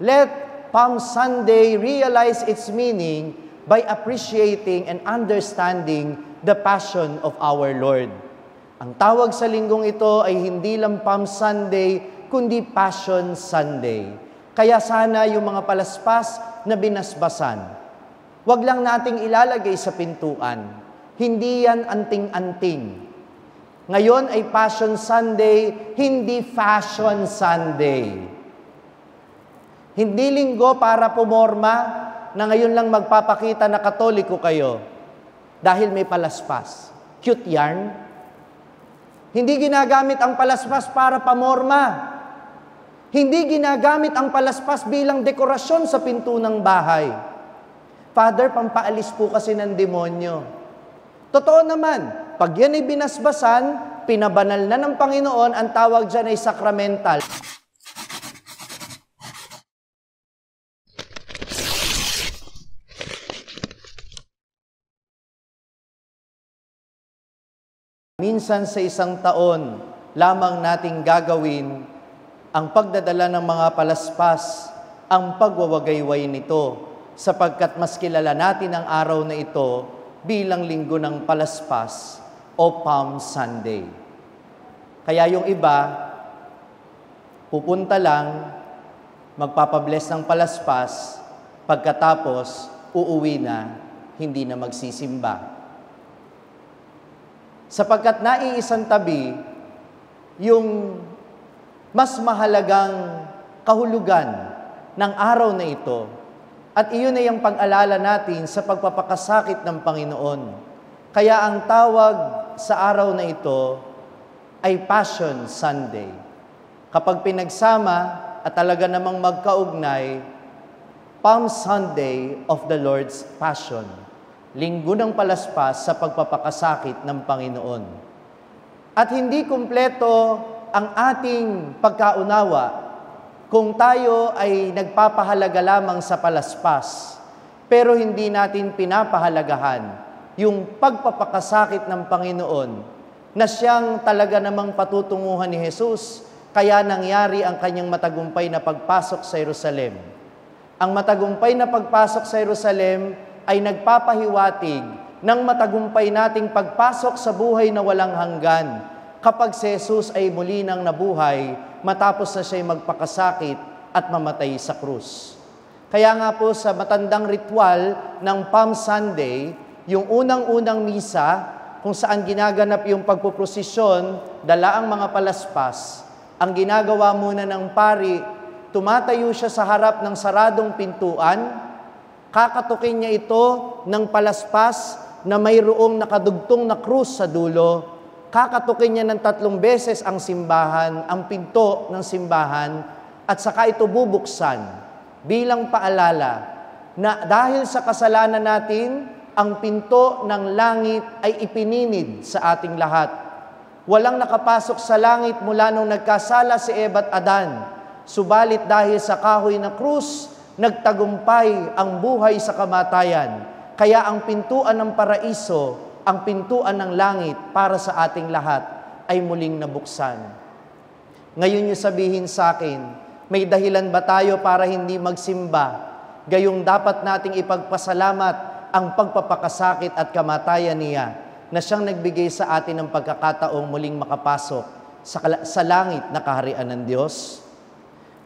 Let Palm Sunday realize its meaning by appreciating and understanding the passion of our Lord. Ang tawag sa linggong ito ay hindi lang Palm Sunday, kundi Passion Sunday. Kaya sana yung mga palaspas na binasbasan, wag lang nating ilalagay sa pintuan. Hindi yan anting-anting. Ngayon ay Passion Sunday, hindi Fashion Sunday. Hindi linggo para pumorma na ngayon lang magpapakita na Katoliko kayo dahil may palaspas. Cute yarn. Hindi ginagamit ang palaspas para pamorma. Hindi ginagamit ang palaspas bilang dekorasyon sa pinto ng bahay. Father, pampaalis po kasi ng demonyo. Totoo naman, pag yan ay binasbasan, pinabanal na ng Panginoon, ang tawag dyan ay sacramental. Minsan sa isang taon, lamang nating gagawin ang pagdadala ng mga palaspas, ang pagwawagayway nito, sapagkat mas kilala natin ang araw na ito bilang linggo ng palaspas o Palm Sunday. Kaya yung iba, pupunta lang, magpapabless ng palaspas, pagkatapos uuwi na, hindi na magsisimba. Sapagkat naiisang tabi yung mas mahalagang kahulugan ng araw na ito. At iyon ay ang pag-alala natin sa pagpapakasakit ng Panginoon. Kaya ang tawag sa araw na ito ay Passion Sunday. Kapag pinagsama at talaga namang magkaugnay, Palm Sunday of the Lord's Passion. Linggo ng palaspas sa pagpapakasakit ng Panginoon. At hindi kumpleto ang ating pagkaunawa kung tayo ay nagpapahalaga lamang sa palaspas, pero hindi natin pinapahalagahan yung pagpapakasakit ng Panginoon na siyang talaga namang patutunguhan ni Jesus, kaya nangyari ang kanyang matagumpay na pagpasok sa Jerusalem. Ang matagumpay na pagpasok sa Jerusalem ay nagpapahiwatig ng matagumpay nating pagpasok sa buhay na walang hanggan kapag si Jesus ay muli nang nabuhay matapos na siya'y magpakasakit at mamatay sa krus. Kaya nga po sa matandang ritual ng Palm Sunday, yung unang-unang misa kung saan ginaganap yung pagpuprosisyon, dala ang mga palaspas, ang ginagawa muna ng pari, tumatayo siya sa harap ng saradong pintuan, kakatukin niya ito ng palaspas na mayroong nakadugtong na krus sa dulo. Kakatukin niya ng 3 beses ang simbahan, ang pinto ng simbahan, at saka ito bubuksan bilang paalala na dahil sa kasalanan natin, ang pinto ng langit ay ipininid sa ating lahat. Walang nakapasok sa langit mula nung nagkasala si Eva at Adan. Subalit dahil sa kahoy na krus, nagtagumpay ang buhay sa kamatayan. Kaya ang pintuan ng paraiso, ang pintuan ng langit para sa ating lahat ay muling nabuksan. Ngayon niyo sabihin sa akin, may dahilan ba tayo para hindi magsimba? Gayong dapat nating ipagpasalamat ang pagpapakasakit at kamatayan niya na siyang nagbigay sa atin ng pagkakataong muling makapasok sa langit na kaharian ng Diyos.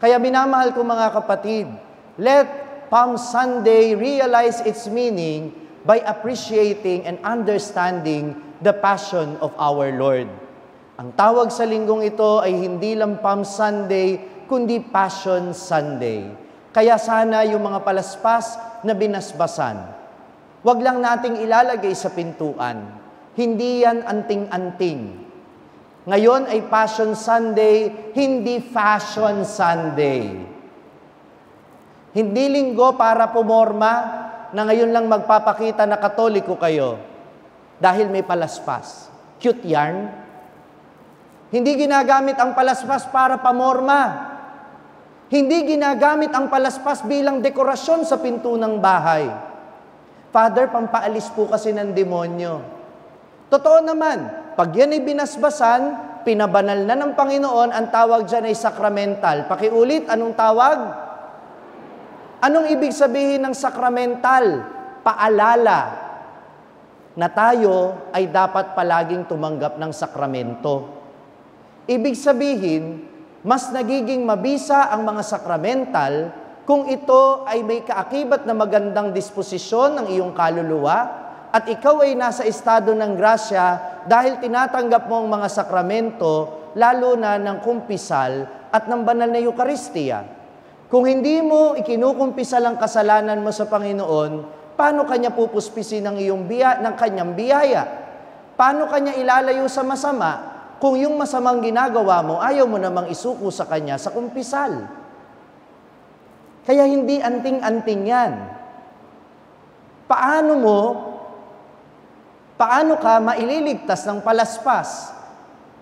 Kaya minamahal ko mga kapatid, let Palm Sunday realize its meaning by appreciating and understanding the passion of our Lord. Ang tawag sa linggong ito ay hindi lang Palm Sunday, kundi Passion Sunday. Kaya sana yung mga palaspas na binasbasan, wag lang nating ilalagay sa pintuan. Hindi yan anting-anting. Ngayon ay Passion Sunday, hindi Fashion Sunday. Hindi linggo para pumorma na ngayon lang magpapakita na Katoliko kayo dahil may palaspas. Cute yarn. Hindi ginagamit ang palaspas para pamorma. Hindi ginagamit ang palaspas bilang dekorasyon sa pinto ng bahay. Father, pampaalis po kasi ng demonyo. Totoo naman, pag yan ay binasbasan, pinabanal na ng Panginoon, ang tawag dyan ay sacramental. Pakiulit, anong tawag? Anong ibig sabihin ng sakramental? Paalala na tayo ay dapat palaging tumanggap ng sakramento. Ibig sabihin, mas nagiging mabisa ang mga sakramental kung ito ay may kaakibat na magandang disposisyon ng iyong kaluluwa at ikaw ay nasa estado ng grasya dahil tinatanggap mo ang mga sakramento, lalo na ng kumpisal at ng banal na Eucharistia. Kung hindi mo ikinukumpisal ang kasalanan mo sa Panginoon, paano kanya pupuspisin ng kanyang biyaya? Paano kanya ilalayo sa masama kung yung masamang ginagawa mo, ayaw mo namang isuko sa kanya sa kumpisal? Kaya hindi anting-anting yan. Paano ka maililigtas ng palaspas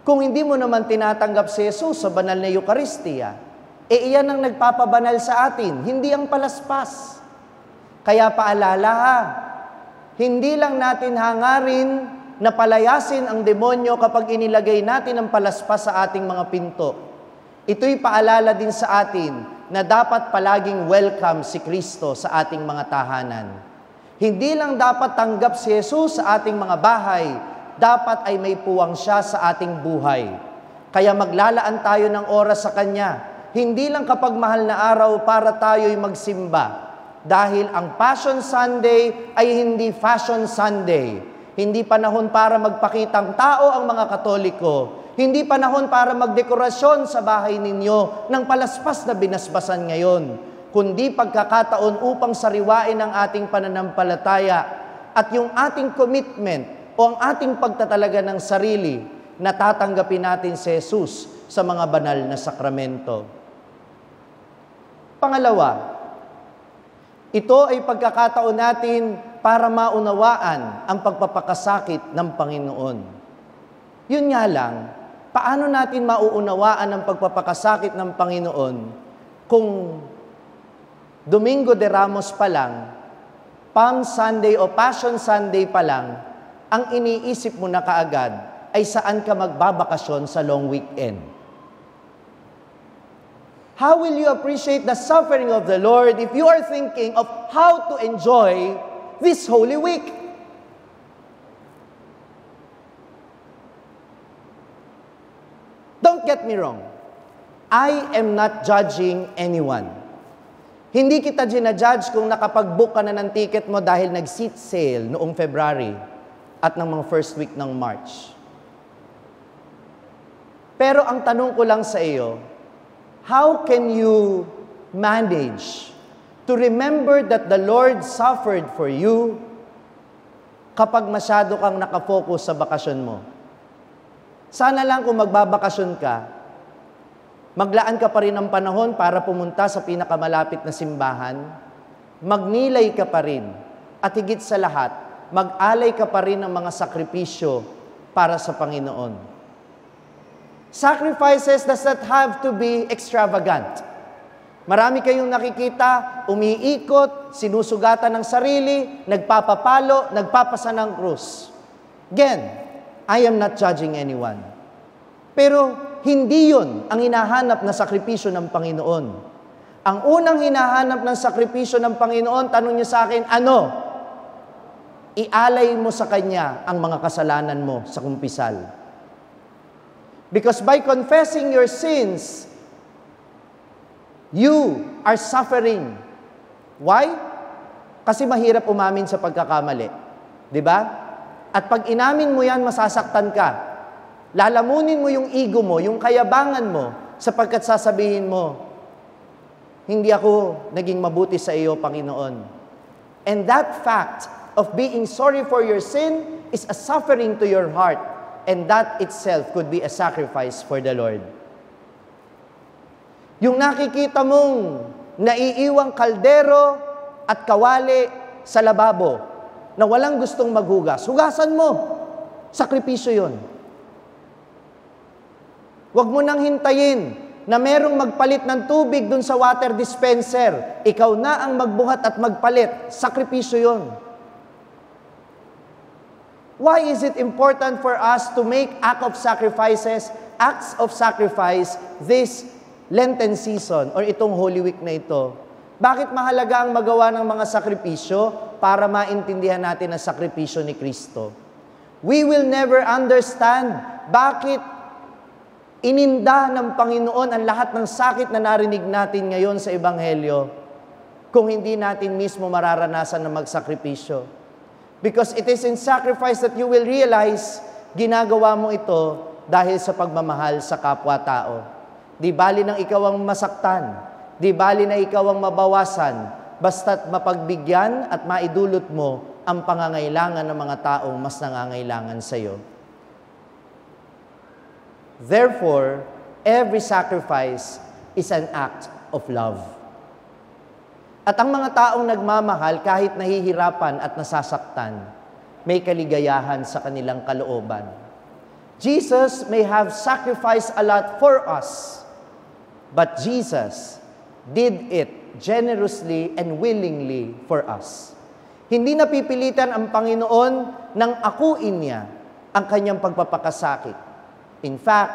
kung hindi mo naman tinatanggap si Jesus sa banal na Eucharistia? Iyan ang nagpapabanal sa atin, hindi ang palaspas. Kaya paalala ha, hindi lang natin hangarin na palayasin ang demonyo kapag inilagay natin ang palaspas sa ating mga pinto. Ito'y paalala din sa atin na dapat palaging welcome si Kristo sa ating mga tahanan. Hindi lang dapat tanggap si Jesus sa ating mga bahay, dapat ay may puwang siya sa ating buhay. Kaya maglalaan tayo ng oras sa Kanya, hindi lang kapag mahal na araw para tayo'y magsimba. Dahil ang Passion Sunday ay hindi Fashion Sunday. Hindi panahon para magpakitang tao ang mga Katoliko. Hindi panahon para magdekorasyon sa bahay ninyo ng palaspas na binasbasan ngayon. Kundi pagkakataon upang sariwain ang ating pananampalataya at yung ating commitment o ang ating pagtatalaga ng sarili na tatanggapin natin si Jesus sa mga banal na sakramento. Pangalawa, ito ay pagkakataon natin para maunawaan ang pagpapakasakit ng Panginoon. Yun nga lang, paano natin mauunawaan ang pagpapakasakit ng Panginoon kung Domingo de Ramos pa lang, Palm Sunday o Passion Sunday pa lang, ang iniisip mo na kaagad ay saan ka magbabakasyon sa long weekend? How will you appreciate the suffering of the Lord if you are thinking of how to enjoy this Holy Week? Don't get me wrong. I am not judging anyone. Hindi kita ginajudge kung nakapag-book ka na ng ticket mo dahil nag-seat sale noong February at ng mga first week ng March. Pero ang tanong ko lang sa iyo, how can you manage to remember that the Lord suffered for you kapag masyado kang nakafocus sa bakasyon mo? Sana lang kung magbabakasyon ka, maglaan ka pa rin ng panahon para pumunta sa pinakamalapit na simbahan, magnilay ka pa rin, at higit sa lahat, mag-alay ka pa rin ng mga sakripisyo para sa Panginoon. Sacrifices does not have to be extravagant. Marami kayong nakikita, umiikot, sinusugatan ng sarili, nagpapapalo, nagpapasa ng krus. Again, I am not judging anyone. Pero hindi yun ang hinahanap na sakripisyo ng Panginoon. Ang unang hinahanap ng sakripisyo ng Panginoon, tanong niyo sa akin, ano? Ialay mo sa Kanya ang mga kasalanan mo sa kumpisal. Because by confessing your sins, you are suffering. Why? Kasi mahirap umamin sa pagkakamali. Di ba? At pag inamin mo yan, masasaktan ka. Lalamunin mo yung ego mo, yung kayabangan mo, sapagkat sasabihin mo, hindi ako naging mabuti sa iyo, Panginoon. And that fact of being sorry for your sin is a suffering to your heart. And that itself could be a sacrifice for the Lord. Yung nakikita mong naiiwang kaldero at kawali sa lababo na walang gustong maghugas, hugasan mo. Sakripisyo yun. Huwag mo nang hintayin na merong magpalit ng tubig dun sa water dispenser. Ikaw na ang magbuhat at magpalit. Sakripisyo yun. Why is it important for us to make acts of sacrifice this Lenten season or itong Holy Week na ito? Bakit mahalaga ang magawa ng mga sakripisyo? Para maintindihan natin ang sakripisyo ni Kristo. We will never understand bakit ininda ng Panginoon ang lahat ng sakit na narinig natin ngayon sa Ebanghelyo kung hindi natin mismo mararanasan na magsakripisyo. Because it is in sacrifice that you will realize ginagawa mo ito dahil sa pagmamahal sa kapwa-tao. Di bali nang ikaw ang masaktan, di bali na ikaw ang mabawasan, basta't mapagbigyan at maidulot mo ang pangangailangan ng mga taong mas nangangailangan sa iyo. Therefore, every sacrifice is an act of love. At ang mga taong nagmamahal kahit nahihirapan at nasasaktan, may kaligayahan sa kanilang kalooban. Jesus may have sacrificed a lot for us, but Jesus did it generously and willingly for us. Hindi napipilitan ang Panginoon nang akuin niya ang kanyang pagpapakasakit. In fact,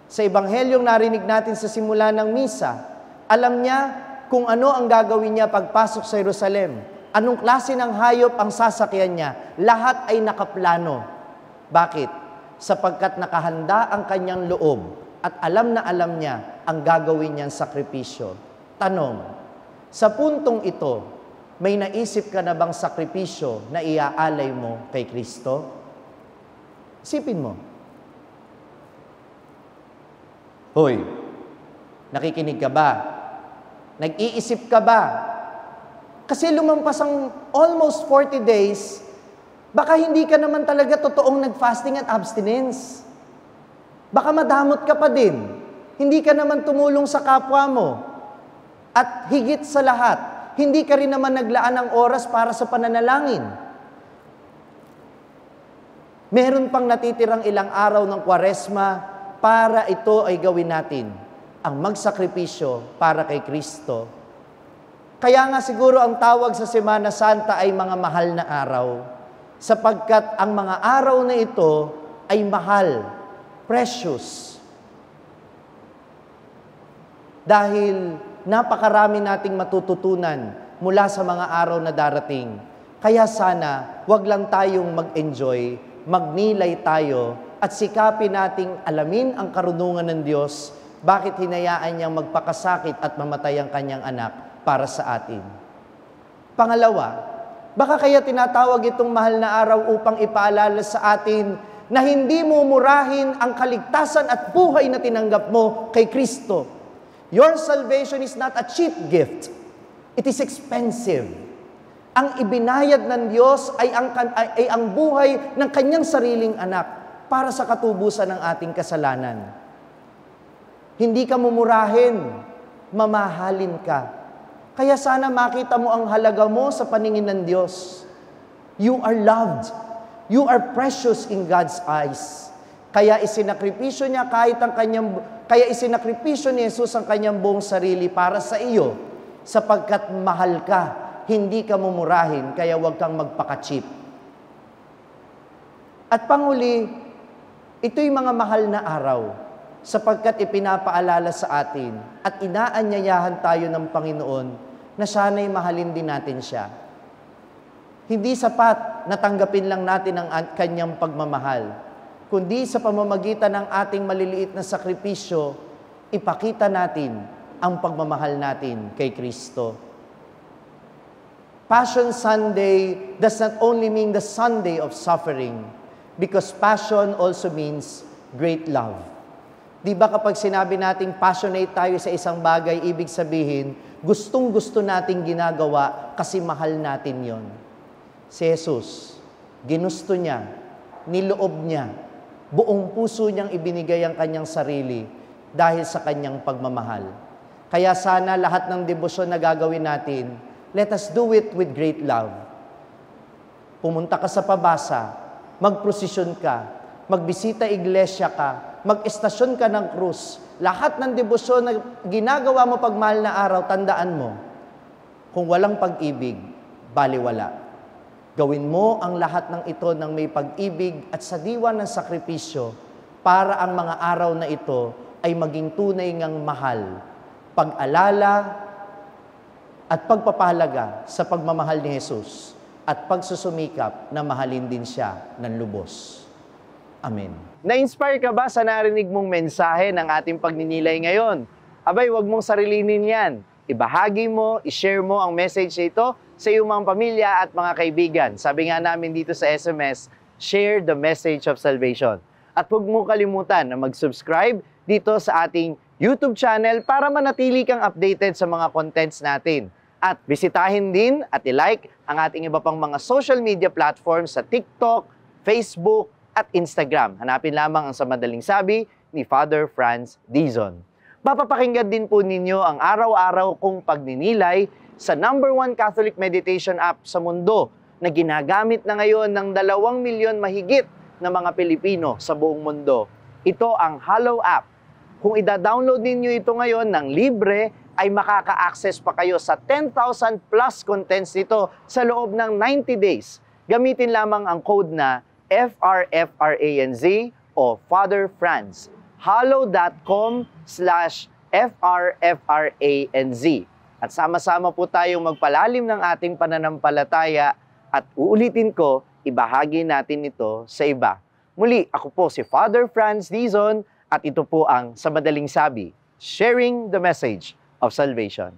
sa Ebanghelyong narinig natin sa simula ng misa, alam niya kung ano ang gagawin niya pagpasok sa Jerusalem. Anong klase ng hayop ang sasakyan niya. Lahat ay nakaplano. Bakit? Sapagkat nakahanda ang kanyang loob at alam na alam niya ang gagawin niyang sakripisyo. Tanong, sa puntong ito, may naisip ka na bang sakripisyo na iaalay mo kay Kristo? Isipin mo. Hoy, nakikinig ka ba? Nag-iisip ka ba? Kasi lumampas ang almost 40 days, baka hindi ka naman talaga totoong nag-fasting at abstinence. Baka madamot ka pa din. Hindi ka naman tumulong sa kapwa mo. At higit sa lahat, hindi ka rin naman naglaan ng oras para sa pananalangin. Meron pang natitirang ilang araw ng Kwaresma para ito ay gawin natin, ang magsakripisyo para kay Kristo. Kaya nga siguro ang tawag sa Semana Santa ay mga mahal na araw, sapagkat ang mga araw na ito ay mahal, precious. Dahil napakarami nating matututunan mula sa mga araw na darating. Kaya sana, wag lang tayong mag-enjoy, magnilay tayo, at sikapin nating alamin ang karunungan ng Diyos, bakit hinayaan niyang magpakasakit at mamatay ang kanyang anak para sa atin. Pangalawa, baka kaya tinatawag itong mahal na araw upang ipaalala sa atin na hindi mo murahin ang kaligtasan at buhay na tinanggap mo kay Kristo. Your salvation is not a cheap gift. It is expensive. Ang ibinayad ng Diyos ay ang buhay ng kanyang sariling anak para sa katubusan ng ating kasalanan. Hindi ka mumurahin, mamahalin ka. Kaya sana makita mo ang halaga mo sa paningin ng Diyos. You are loved. You are precious in God's eyes. Kaya isinakripisyo niya kaya isinakripisyo ni Jesus ang kanyang buong sarili para sa iyo, sapagkat mahal ka, hindi ka mumurahin, kaya huwag kang magpaka-cheap. At panguli, ito'y mga mahal na araw, sapagkat ipinapaalala sa atin at inaanyayahan tayo ng Panginoon na sana'y mahalin din natin siya. Hindi sapat na tanggapin lang natin ang kanyang pagmamahal, kundi sa pamamagitan ng ating maliliit na sakripisyo, ipakita natin ang pagmamahal natin kay Kristo. Passion Sunday does not only mean the Sunday of suffering, because passion also means great love. Di ba kapag sinabi nating passionate tayo sa isang bagay, ibig sabihin, gustong-gusto nating ginagawa kasi mahal natin yon. Si Jesus, ginusto niya, niloob niya, buong puso niyang ibinigay ang kanyang sarili dahil sa kanyang pagmamahal. Kaya sana lahat ng debosyon na gagawin natin, let us do it with great love. Pumunta ka sa pabasa, magprosesyon ka, magbisita iglesia ka, mag-estasyon ka ng krus. Lahat ng debosyon na ginagawa mo pag mahal na araw, tandaan mo, kung walang pag-ibig, baliwala. Gawin mo ang lahat ng ito ng may pag-ibig at sa diwa ng sakripisyo para ang mga araw na ito ay maging tunay ngang mahal, pag-alala at pagpapahalaga sa pagmamahal ni Jesus at pagsusumikap na mahalin din siya ng lubos. Amen. Na-inspire ka ba sa narinig mong mensahe ng ating pagninilay ngayon? Abay, huwag mong sarilinin yan. Ibahagi mo, ishare mo ang message nito sa iyong mga pamilya at mga kaibigan. Sabi nga namin dito sa SMS, share the message of salvation. At huwag mo kalimutan na mag-subscribe dito sa ating YouTube channel para manatili kang updated sa mga contents natin. At bisitahin din at i-like ang ating iba pang mga social media platforms sa TikTok, Facebook, at Instagram. Hanapin lamang ang Sa Madaling Sabi ni Father Franz Dizon. Mapapakinggan din po ninyo ang araw-araw kong pagninilay sa #1 Catholic meditation app sa mundo na ginagamit na ngayon ng 2 milyon mahigit na mga Pilipino sa buong mundo. Ito ang Hallow app. Kung ida-download ninyo ito ngayon ng libre, ay makaka-access pa kayo sa 10,000 plus contents nito sa loob ng 90 days. Gamitin lamang ang code na FRFRANZ o Father Franz. hallow.com/FRFRANZ. At sama-sama po tayong magpalalim ng ating pananampalataya at uulitin ko, ibahagi natin ito sa iba. Muli, ako po si Father Franz Dizon at ito po ang Sa Madaling Sabi, sharing the message of salvation.